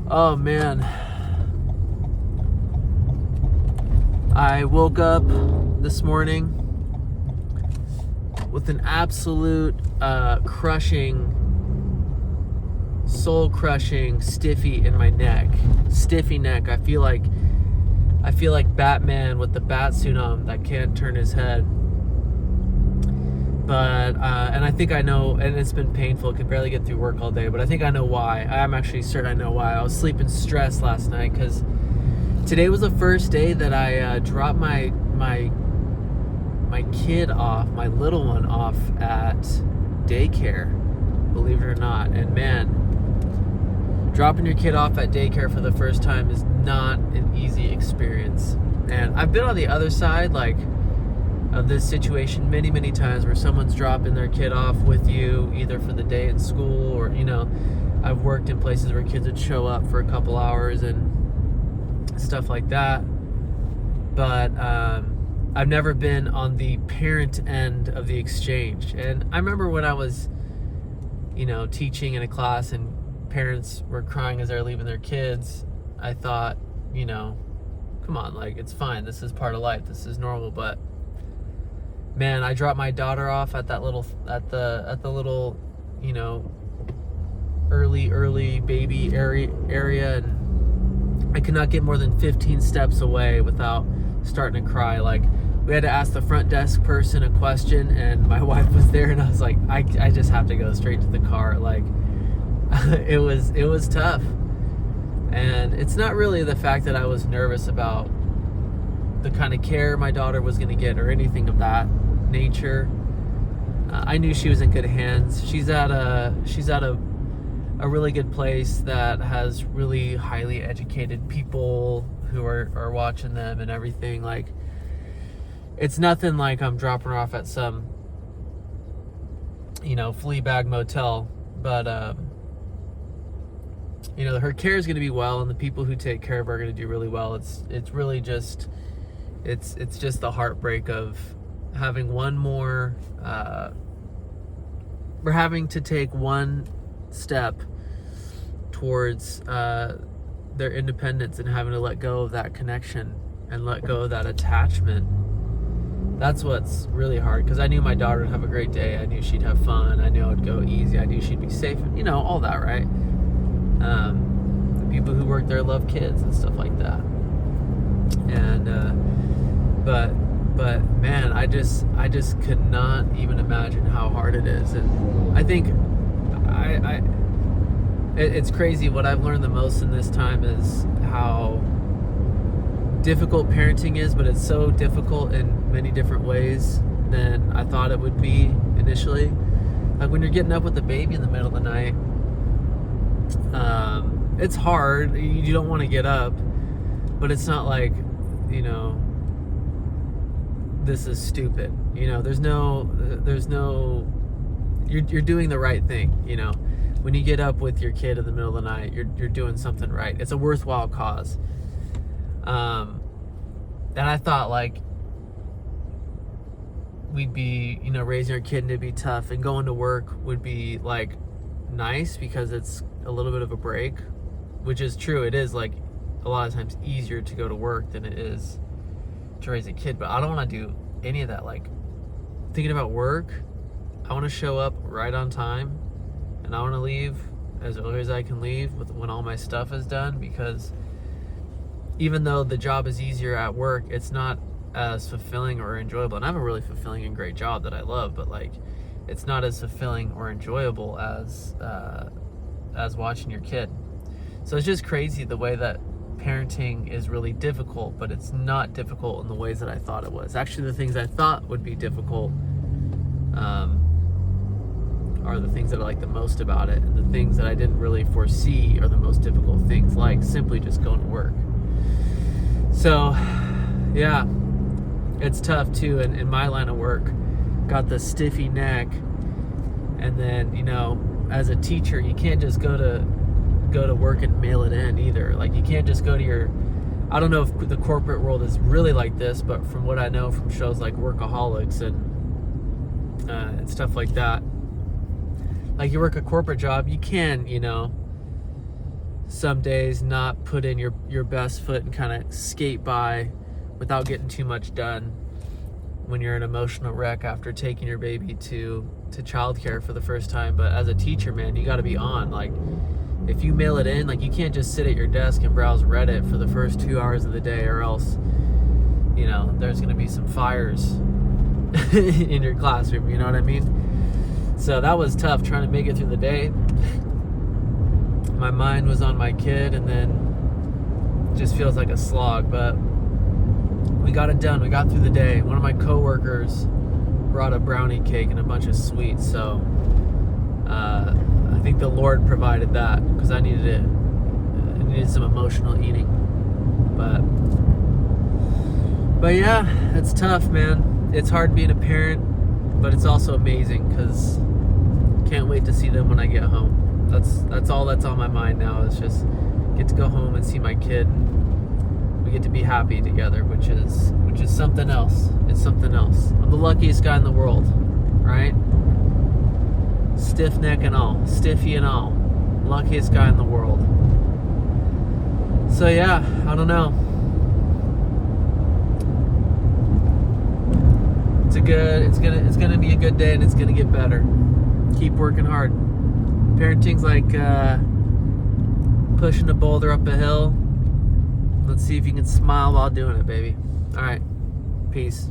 Oh man, I woke up this morning with an absolute crushing, soul-crushing stiffy in my neck. Stiffy neck. I feel like Batman with the bat suit on that can't turn his head. But and I think I know, and it's been painful. I could barely get through work all day, but I think I know why. I'm actually certain I know why. I was sleeping stressed last night because today was the first day that I dropped my kid off, my little one off at daycare, believe it or not. And man, dropping your kid off at daycare for the first time is not an easy experience. And I've been on the other side, of this situation many times, where someone's dropping their kid off with you either for the day in school, or I've worked in places where kids would show up for a couple hours and stuff like that. But I've never been on the parent end of the exchange. And I remember when I was teaching in a class and parents were crying as they're leaving their kids, I thought, come on, it's fine, this is part of life, this is normal. But man, I dropped my daughter off at the little early baby area, and I could not get more than 15 steps away without starting to cry. We had to ask the front desk person a question, and my wife was there, and I was like, I just have to go straight to the car. It was tough. And it's not really the fact that I was nervous about the kind of care my daughter was going to get or anything of that nature. I knew she was in good hands. She's at a really good place that has really highly educated people who are watching them and everything. It's nothing like I'm dropping her off at some flea bag motel, but her care is going to be well, and the people who take care of her are going to do really well. It's really just it's just the heartbreak of having one more we're having to take one step towards their independence, and having to let go of that connection and let go of that attachment. That's what's really hard, because I knew my daughter would have a great day. I knew she'd have fun. I knew it would go easy. I knew she'd be safe, all that, right? The people who work there love kids and stuff like that. And but man, I just could not even imagine how hard it is. And I think it's crazy. What I've learned the most in this time is how difficult parenting is, but it's so difficult in many different ways than I thought it would be initially. When you're getting up with the baby in the middle of the night, it's hard. You don't want to get up, but it's not like, this is stupid. There's no, you're doing the right thing. When you get up with your kid in the middle of the night, you're doing something right. It's a worthwhile cause. And I thought we'd be, raising our kid to be tough, and going to work would be nice because it's a little bit of a break, which is true. It is a lot of times easier to go to work than it is to raise a kid. But I don't want to do any of that. Thinking about work, I want to show up right on time, and I want to leave as early as I can leave when all my stuff is done, because even though the job is easier at work, it's not as fulfilling or enjoyable. And I have a really fulfilling and great job that I love, but it's not as fulfilling or enjoyable as watching your kid. So it's just crazy the way that parenting is really difficult, but it's not difficult in the ways that I thought it was. Actually, the things I thought would be difficult are the things that I like the most about it, and the things that I didn't really foresee are the most difficult things, like simply just going to work. So yeah, it's tough too. And in my line of work, got the stiffy neck, and then as a teacher, you can't just go to work and mail it in either. You can't just go to your, I don't know if the corporate world is really like this, but from what I know from shows like Workaholics and stuff like that, you work a corporate job, you can some days not put in your best foot and kind of skate by without getting too much done when you're an emotional wreck after taking your baby to childcare for the first time. But as a teacher, man, you got to be on. Like, if you mail it in, like, you can't just sit at your desk and browse Reddit for the first 2 hours of the day, or else, you know, there's going to be some fires in your classroom, you know what I mean? So that was tough, trying to make it through the day. My mind was on my kid, and then it just feels like a slog, but we got it done. We got through the day. One of my coworkers brought a brownie cake and a bunch of sweets, so I think the Lord provided that, because I needed it. I needed some emotional eating. But yeah, it's tough, man. It's hard being a parent, but it's also amazing, because can't wait to see them when I get home. That's all that's on my mind now, is just get to go home and see my kid. We get to be happy together, which is something else. It's something else. I'm the luckiest guy in the world, right? Stiff neck and all, stiffy and all, luckiest guy in the world. So yeah, I don't know. It's gonna be a good day, and it's gonna get better. Keep working hard. Parenting's like pushing a boulder up a hill. Let's see if you can smile while doing it, baby. All right, peace.